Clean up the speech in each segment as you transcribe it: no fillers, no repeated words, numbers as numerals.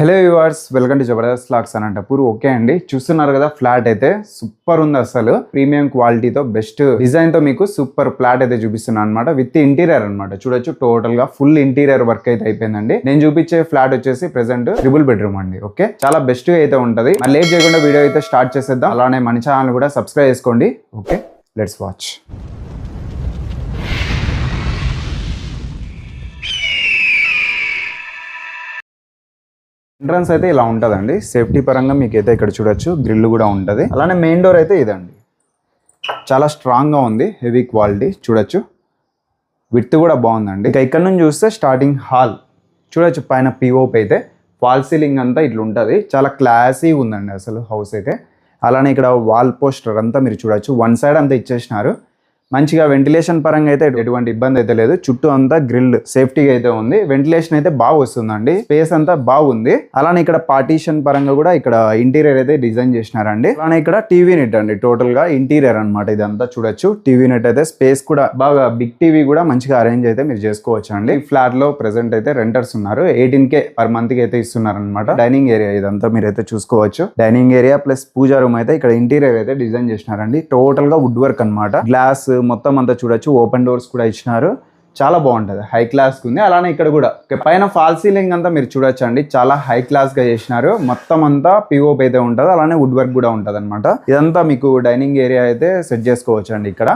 Hello viewers, welcome to Jabardasth vlogs Anantapur. Okay అండి, చూస్తున్నారు కదా ఫ్లాట్ అయితే సూపర్ ఉంది. అసలు ప్రీమియం క్వాలిటీతో బెస్ట్ డిజైన్ తో మీకు సూపర్ ఫ్లాట్ అయితే చూపిస్తున్నాను అనమాట. విత్ ఇంటీరియర్ అనమాట. చూడొచ్చు, టోటల్ గా ఫుల్ ఇంటీరియర్ వర్క్ అయితే అయిపోయిందండి. నేను చూపించే ఫ్లాట్ వచ్చేసి ప్రెసెంట్ ట్రిపుల్ బెడ్రూమ్ అండి. ఓకే, చాలా బెస్ట్ అయితే ఉంటది. మరి లేట్ చేయకుండా వీడియో అయితే స్టార్ట్ చేసేద్దాం. అలానే మన ఛానల్ కూడా సబ్స్క్రైబ్ చేసుకోండి. Okay, let's watch. ఎంట్రన్స్ అయితే ఇలా ఉంటుందండి. సేఫ్టీ పరంగా మీకు అయితే ఇక్కడ చూడొచ్చు, గ్రిల్ కూడా ఉంటుంది. అలానే మెయిన్ డోర్ అయితే ఇదండి, చాలా స్ట్రాంగ్గా ఉంది, హెవీ క్వాలిటీ. చూడొచ్చు, విడ్త్ కూడా బాగుందండి. ఇక ఇక్కడ నుంచి చూస్తే స్టార్టింగ్ హాల్ చూడొచ్చు, పైన పిఓపి అయితే ఫాల్ సీలింగ్ అంతా ఇట్లా ఉంటుంది. చాలా క్లాసీ ఉందండి అసలు హౌస్ అయితే. అలానే ఇక్కడ వాల్ పోస్టర్ అంతా మీరు చూడొచ్చు, వన్ సైడ్ అంతా ఇచ్చేసినారు. మంచిగా వెంటిలేషన్ పరంగా అయితే ఎటువంటి ఇబ్బంది అయితే లేదు. చుట్టూ అంతా గ్రిల్ సేఫ్టీగా అయితే ఉంది. వెంటిలేషన్ అయితే బాగా వస్తుందండి. స్పేస్ అంతా బాగుంది. అలానే ఇక్కడ పార్టీషన్ పరంగా కూడా ఇక్కడ ఇంటీరియర్ అయితే డిజైన్ చేసినారండి. అలానే ఇక్కడ టీవీ నెట్ అండి, టోటల్ గా ఇంటీరియర్ అనమాట ఇదంతా. చూడొచ్చు, టీవీ నెట్ అయితే స్పేస్ కూడా బాగా బిగ్ టీవీ కూడా మంచిగా అరేంజ్ అయితే మీరు చేసుకోవచ్చు అండి. ఈ ఫ్లాట్ లో ప్రెసెంట్ అయితే రెంటర్స్ ఉన్నారు. 18K పర్ మంత్ కి అయితే ఇస్తున్నారు అనమాట. డైనింగ్ ఏరియా ఇదంతా మీరు అయితే చూసుకోవచ్చు. డైనింగ్ ఏరియా ప్లస్ పూజా రూమ్ అయితే ఇక్కడ ఇంటీరియర్ అయితే డిజైన్ చేసినారండి. టోటల్ గా వుడ్ వర్క్ అనమాట. గ్లాస్ మొత్తం అంతా చూడొచ్చు, ఓపెన్ డోర్స్ కూడా ఇచ్చినారు. చాలా బాగుంటది, హై క్లాస్ ఉంది. అలానే ఇక్కడ కూడా పైన ఫాల్ సీలింగ్ అంతా మీరు చూడొచ్చు అండి, చాలా హై క్లాస్ గా చేసినారు. మొత్తం అంతా పిఓపి అయితే ఉంటుంది. అలానే వుడ్ వర్క్ కూడా ఉంటది అనమాట. ఇదంతా మీకు డైనింగ్ ఏరియా అయితే సెట్ చేసుకోవచ్చు అండి ఇక్కడ.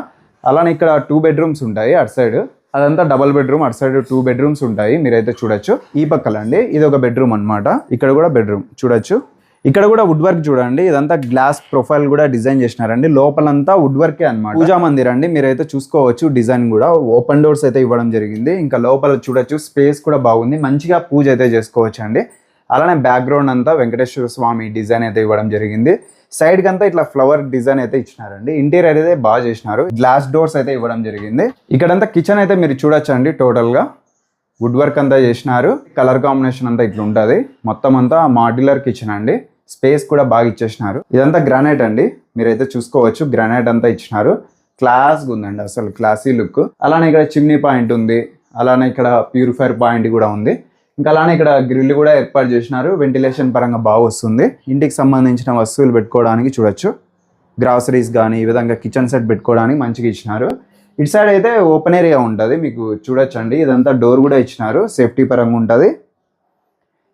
అలానే ఇక్కడ 2 బెడ్రూమ్స్ ఉంటాయి అటు సైడ్. అదంతా డబల్ బెడ్రూమ్, అటు సైడ్ 2 బెడ్రూమ్స్ ఉంటాయి. మీరైతే చూడొచ్చు. ఈ పక్కలండి ఇది ఒక బెడ్రూమ్ అనమాట. ఇక్కడ కూడా బెడ్రూమ్ చూడొచ్చు. ఇక్కడ కూడా వుడ్ వర్క్ చూడండి, ఇదంతా గ్లాస్ ప్రొఫైల్ కూడా డిజైన్ చేసినారండి. లోపలంతా వుడ్ వర్కే అనమాట. పూజా మందిర్ అండి, మీరైతే చూసుకోవచ్చు. డిజైన్ కూడా ఓపెన్ డోర్స్ అయితే ఇవ్వడం జరిగింది. ఇంకా లోపల చూడొచ్చు, స్పేస్ కూడా బాగుంది. మంచిగా పూజ అయితే చేసుకోవచ్చు అండి. అలానే బ్యాక్గ్రౌండ్ అంతా వెంకటేశ్వర స్వామి డిజైన్ అయితే ఇవ్వడం జరిగింది. సైడ్ కి అంతా ఇట్లా ఫ్లవర్ డిజైన్ అయితే ఇచ్చినారండి. ఇంటీరియర్ అయితే బాగా చేసినారు. గ్లాస్ డోర్స్ అయితే ఇవ్వడం జరిగింది. ఇక్కడంతా కిచెన్ అయితే మీరు చూడొచ్చు అండి. టోటల్ గా వుడ్ వర్క్ అంతా చేసినారు. కలర్ కాంబినేషన్ అంతా ఇట్లా ఉంటుంది. మొత్తం అంతా మాడ్యులర్ కిచెన్ అండి. స్పేస్ కూడా బాగా ఇచ్చేసినారు. ఇదంతా గ్రానైట్ అండి, మీరైతే చూసుకోవచ్చు. గ్రానైట్ అంతా ఇచ్చినారు. క్లాస్గా ఉందండి, అసలు క్లాసీ లుక్. అలానే ఇక్కడ చిమ్నీ పాయింట్ ఉంది. అలానే ఇక్కడ ప్యూరిఫైర్ పాయింట్ కూడా ఉంది. ఇంకా అలానే ఇక్కడ గ్రిల్ కూడా ఏర్పాటు చేసినారు. వెంటిలేషన్ పరంగా బాగా వస్తుంది. ఇంటికి సంబంధించిన వస్తువులు పెట్టుకోవడానికి చూడొచ్చు. గ్రాసరీస్ కానీ ఈ విధంగా కిచెన్ సెట్ పెట్టుకోవడానికి మంచిగా ఇచ్చినారు. ఇటు సైడ్ అయితే ఓపెన్ ఏరియా ఉంటుంది, మీకు చూడొచ్చు అండి. ఇదంతా డోర్ కూడా ఇచ్చినారు, సేఫ్టీ పరంగా ఉంటుంది.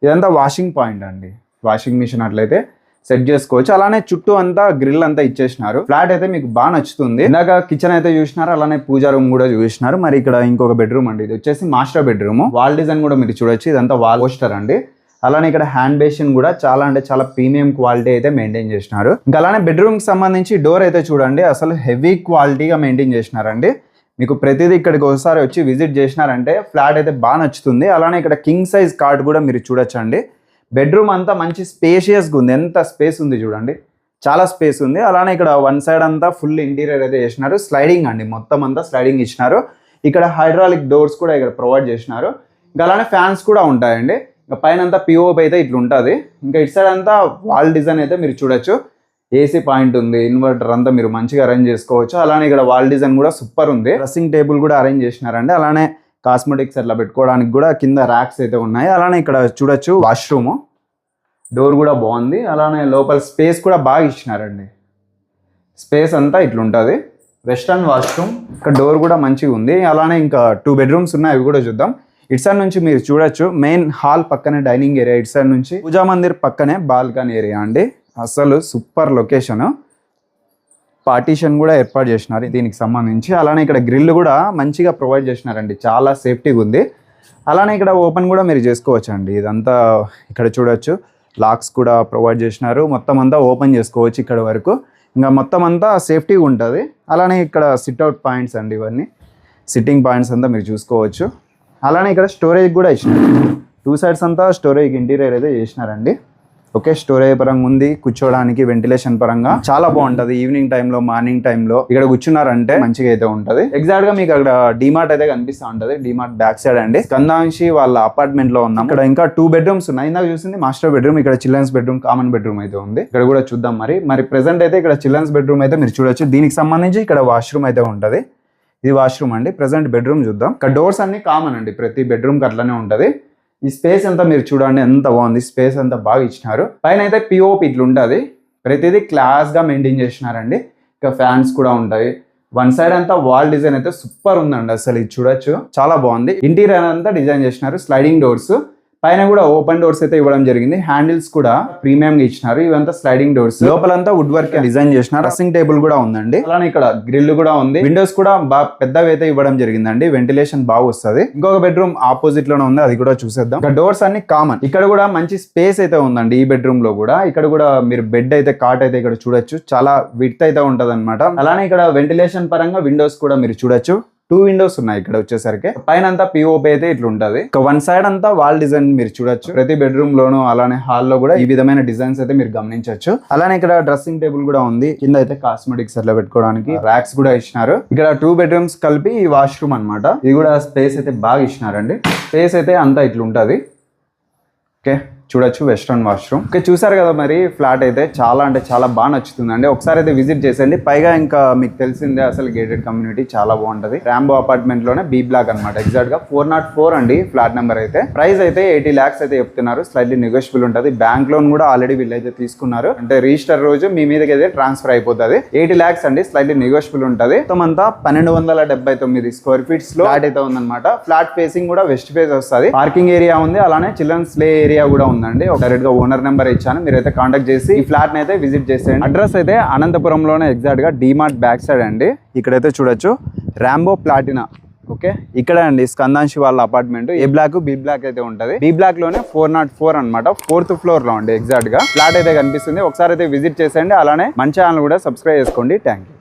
ఇదంతా వాషింగ్ పాయింట్ అండి. వాషింగ్ మిషన్ అట్లయితే సెట్ చేసుకోవచ్చు. అలానే చుట్టూ అంతా గ్రిల్ అంతా ఇచ్చేసినారు. ఫ్లాట్ అయితే మీకు బాగా నచ్చుతుంది. ఇందాక కిచెన్ అయితే చూసినారు, అలానే పూజా రూమ్ కూడా చూసినారు. మరి ఇక్కడ ఇంకొక బెడ్రూమ్ అండి, ఇది వచ్చేసి మాస్టర్ బెడ్రూమ్. వాల్ డిజైన్ కూడా మీరు చూడొచ్చు, ఇదంతా వాల్ పోస్టర్ అండి. అలానే ఇక్కడ హ్యాండ్ బేసిన్ కూడా చాలా అంటే చాలా ప్రీమియం క్వాలిటీ అయితే మెయింటైన్ చేసినారు. ఇంకా అలానే బెడ్రూమ్ కి సంబంధించి డోర్ అయితే చూడండి, అసలు హెవీ క్వాలిటీగా మెయింటైన్ చేసినారండి. మీకు ప్రతిదీ ఇక్కడికి ఒకసారి వచ్చి విజిట్ చేసినారంటే ఫ్లాట్ అయితే బాగా నచ్చుతుంది. అలానే ఇక్కడ కింగ్ సైజ్ కార్డ్ కూడా మీరు చూడొచ్చు అండి. బెడ్రూమ్ అంతా మంచి స్పేషియస్గా ఉంది. ఎంత స్పేస్ ఉంది చూడండి, చాలా స్పేస్ ఉంది. అలానే ఇక్కడ వన్ సైడ్ అంతా ఫుల్ ఇంటీరియర్ అయితే చేసినారు. స్లైడింగ్ అండి, మొత్తం అంతా స్లైడింగ్ ఇచ్చినారు. ఇక్కడ హైడ్రాలిక్ డోర్స్ కూడా ఇక్కడ ప్రొవైడ్ చేసినారు. ఇంకా అలానే ఫ్యాన్స్ కూడా ఉంటాయండి. ఇంకా పైన అంతా పిఓపి అయితే ఇట్లా ఉంటుంది. ఇంకా ఇటు సైడ్ అంతా వాల్ డిజైన్ అయితే మీరు చూడొచ్చు. ఏసీ పాయింట్ ఉంది, ఇన్వర్టర్ అంతా మీరు మంచిగా అరేంజ్ చేసుకోవచ్చు. అలానే ఇక్కడ వాల్ డిజైన్ కూడా సూపర్ ఉంది. డ్రెస్సింగ్ టేబుల్ కూడా అరేంజ్ చేసినారండి. అలానే కాస్మెటిక్స్ అట్లా పెట్టుకోవడానికి కూడా కింద ర్యాక్స్ అయితే ఉన్నాయి. అలానే ఇక్కడ చూడొచ్చు వాష్రూమ్, డోర్ కూడా బాగుంది. అలానే లోపల స్పేస్ కూడా బాగా ఇచ్చినారండి. స్పేస్ అంతా ఇట్లుంటుంది. వెస్టర్న్ వాష్రూమ్, ఇక్కడ డోర్ కూడా మంచిగా ఉంది. అలానే ఇంకా 2 బెడ్రూమ్స్ ఉన్నాయి, అవి కూడా చూద్దాం. ఇటు సైడ్ నుంచి మీరు చూడొచ్చు, మెయిన్ హాల్ పక్కనే డైనింగ్ ఏరియా. ఇటు సైడ్ నుంచి పూజా మందిర్ పక్కనే బాల్కనీ ఏరియా అండి. అసలు సూపర్ లొకేషన్. పార్టీషన్ కూడా ఏర్పాటు చేసినారు దీనికి సంబంధించి. అలానే ఇక్కడ గ్రిల్ కూడా మంచిగా ప్రొవైడ్ చేసినారండి, చాలా సేఫ్టీగా ఉంది. అలానే ఇక్కడ ఓపెన్ కూడా మీరు చేసుకోవచ్చు అండి. ఇదంతా ఇక్కడ చూడొచ్చు, లాక్స్ కూడా ప్రొవైడ్ చేసినారు. మొత్తం అంతా ఓపెన్ చేసుకోవచ్చు ఇక్కడ వరకు. ఇంకా మొత్తం అంతా సేఫ్టీగా ఉంటుంది. అలానే ఇక్కడ సిట్అవుట్ పాయింట్స్ అండి, ఇవన్నీ సిట్టింగ్ పాయింట్స్ అంతా మీరు చూసుకోవచ్చు. అలానే ఇక్కడ స్టోరేజ్ కూడా ఇచ్చినారు. 2 సైడ్స్ అంతా స్టోరేజ్ ఇంటీరియర్ అయితే చేసినారండి. ఓకే, స్టోరేజ్ పరంగా ఉంది. కూర్చోడానికి వెంటిలేషన్ పరంగా చాలా బాగుంటది. ఈవినింగ్ టైంలో, మార్నింగ్ టైంలో ఇక్కడ కూర్చున్నారంటే మంచిగా అయితే ఉంటది. ఎగ్జాక్ట్ గా మీకు అక్కడ డిమార్ట్ అయితే కనిపిస్తూ ఉంటది. డిమార్ట్ బ్యాక్ సైడ్ అండి. స్కందాంశి వాళ్ళ అపార్ట్మెంట్ లో ఉన్నాం. ఇక్కడ ఇంకా 2 బెడ్రూమ్స్ ఉన్నాయి. ఇందాక చూసింది మాస్టర్ బెడ్రూమ్, ఇక్కడ చిల్డ్రన్స్ బెడ్రూమ్, కామన్ బెడ్రూమ్ అయితే ఉంది. ఇక్కడ కూడా చూద్దాం. మరి ప్రెసెంట్ అయితే ఇక్కడ చిల్డ్రన్స్ బెడ్రూమ్ అయితే మీరు చూడొచ్చు. దీనికి సంబంధించి ఇక్కడ వాష్రూమ్ అయితే ఉంటది. ఇది వాష్రూమ్ అండి. ప్రెసెంట్ బెడ్రూమ్ చూద్దాం. ఇక్కడ డోర్స్ అన్ని కామన్ అండి, ప్రతి బెడ్రూమ్ కి అట్లనే ఉంటది. ఈ స్పేస్ అంతా మీరు చూడండి ఎంత బాగుంది, స్పేస్ అంతా బాగా ఇచ్చినారు. పైన అయితే పిఓపి ఇట్లా ఉంటుంది, ప్రతిదీ క్లాస్ గా మెయింటైన్ చేసినారండి. ఇంకా ఫ్యాన్స్ కూడా ఉంటాయి. వన్ సైడ్ అంతా వాల్ డిజైన్ అయితే సూపర్ ఉందండి, అసలు ఇది చూడొచ్చు చాలా బాగుంది. ఇంటీరియర్ అంతా డిజైన్ చేసినారు, స్లైడింగ్ డోర్స్, పైన కూడా ఓపెన్ డోర్స్ అయితే ఇవ్వడం జరిగింది. హ్యాండిల్స్ కూడా ప్రీమియం గా ఇచ్చినారు. ఇవంతా స్లైడింగ్ డోర్స్, లోపలంతా వుడ్ వర్క్ డిజైన్ చేసినారు. డ్రెస్సింగ్ టేబుల్ కూడా ఉందండి. అలానే ఇక్కడ గ్రిల్ కూడా ఉంది. విండోస్ కూడా బాగా పెద్దవి అయితే ఇవ్వడం జరిగిందండి, వెంటిలేషన్ బాగా వస్తుంది. ఇంకొక బెడ్రూమ్ ఆపోజిట్ లోనే ఉంది, అది కూడా చూసేద్దాం. ఇక్కడ డోర్స్ అన్ని కామన్. ఇక్కడ కూడా మంచి స్పేస్ అయితే ఉందండి ఈ బెడ్రూమ్ లో కూడా. ఇక్కడ కూడా మీరు బెడ్ అయితే కాట్ అయితే ఇక్కడ చూడొచ్చు, చాలా విడ్త్ అయితే ఉంటది అనమాట. అలానే ఇక్కడ వెంటిలేషన్ పరంగా విండోస్ కూడా మీరు చూడొచ్చు. 2 విండోస్ ఉన్నాయి ఇక్కడ వచ్చేసరికి. పైన అంతా పిఓపి అయితే ఇట్లా ఉంటది. ఇక వన్ సైడ్ అంతా వాల్ డిజైన్ మీరు చూడొచ్చు. ప్రతి బెడ్రూమ్ లోను అలానే హాల్లో కూడా ఈ విధమైన డిజైన్స్ అయితే మీరు గమనించవచ్చు. అలానే ఇక్కడ డ్రెస్సింగ్ టేబుల్ కూడా ఉంది. కింద అయితే కాస్మెటిక్స్ అట్లా పెట్టుకోవడానికి ర్యాక్స్ కూడా ఇచ్చినారు. ఇక్కడ 2 బెడ్రూమ్స్ కలిపి ఈ వాష్రూమ్ అనమాట. ఇది కూడా స్పేస్ అయితే బాగా ఇచ్చినారండి. స్పేస్ అయితే అంతా ఇట్లా ఉంటది. ఓకే చూడొచ్చు, వెస్ట్రన్ వాష్రూమ్. ఓకే చూసారు కదా, మరి ఫ్లాట్ అయితే చాలా అంటే చాలా బాగా నచ్చుతుందండి. ఒకసారి అయితే విజిట్ చేసేయండి. పైగా ఇంకా మీకు తెలిసిందే అసలు గేటెడ్ కమ్యూనిటీ చాలా బాగుంటది. రాంబో అపార్ట్మెంట్ లోనే బి బ్లాక్ అనమాట, ఎగ్జాక్ట్ గా 404 అండి ఫ్లాట్ నెంబర్ అయితే. ప్రైస్ అయితే 80 lakhs అయితే చెప్తున్నారు. స్లైట్లీ నెగోషియబుల్ ఉంటుంది. బ్యాంక్ లోన్ కూడా ఆల్రెడీ వీళ్ళు అయితే తీసుకున్నారు, అంటే రిజిస్టర్ రోజు మీ మీదకి అయితే ట్రాన్స్ఫర్ అయిపోతుంది. 80 lakhs అండి, స్లైట్లీ నెగోషియబుల్ ఉంటుంది. మొత్తం అంతా 1279 స్క్వేర్ ఫీట్స్ లో ఫ్లాట్ అయితే ఉందన్నమాట. ఫ్లాట్ ఫేసింగ్ కూడా వెస్ట్ ఫేస్ వస్తుంది. పార్కింగ్ ఏరియా ఉంది, అలానే చిల్డ్రన్స్ ప్లే ఏరియా కూడా ఉంది. డైరెక్ట్ గా ఓనర్ నెంబర్ ఇచ్చాను, మీరైతే కాంటాక్ట్ చేసి ఈ ఫ్లాట్ అయితే విజిట్ చేసేయండి. అడ్రస్ అయితే అనంతపురంలోనే ఎగ్జాక్ట్ గా డిమార్ట్ బ్యాక్ సైడ్ అండి. ఇక్కడైతే చూడొచ్చు రాంబో ప్లాటినా. ఓకే ఇక్కడ అండి స్కందాంశి వాళ్ళ అపార్ట్మెంట్. ఏ బ్లాక్ బి బ్లాక్ అయితే ఉంటది. బి బ్లాక్ లోనే 404 అనమాట, 4th ఫ్లోర్ లో అండి ఎగ్జాక్ట్ గా ఫ్లాట్ అయితే కనిపిస్తుంది. ఒకసారి అయితే విజిట్ చేసేయండి. అలానే మన ఛానల్ కూడా సబ్స్క్రైబ్ చేసుకోండి. Thank you.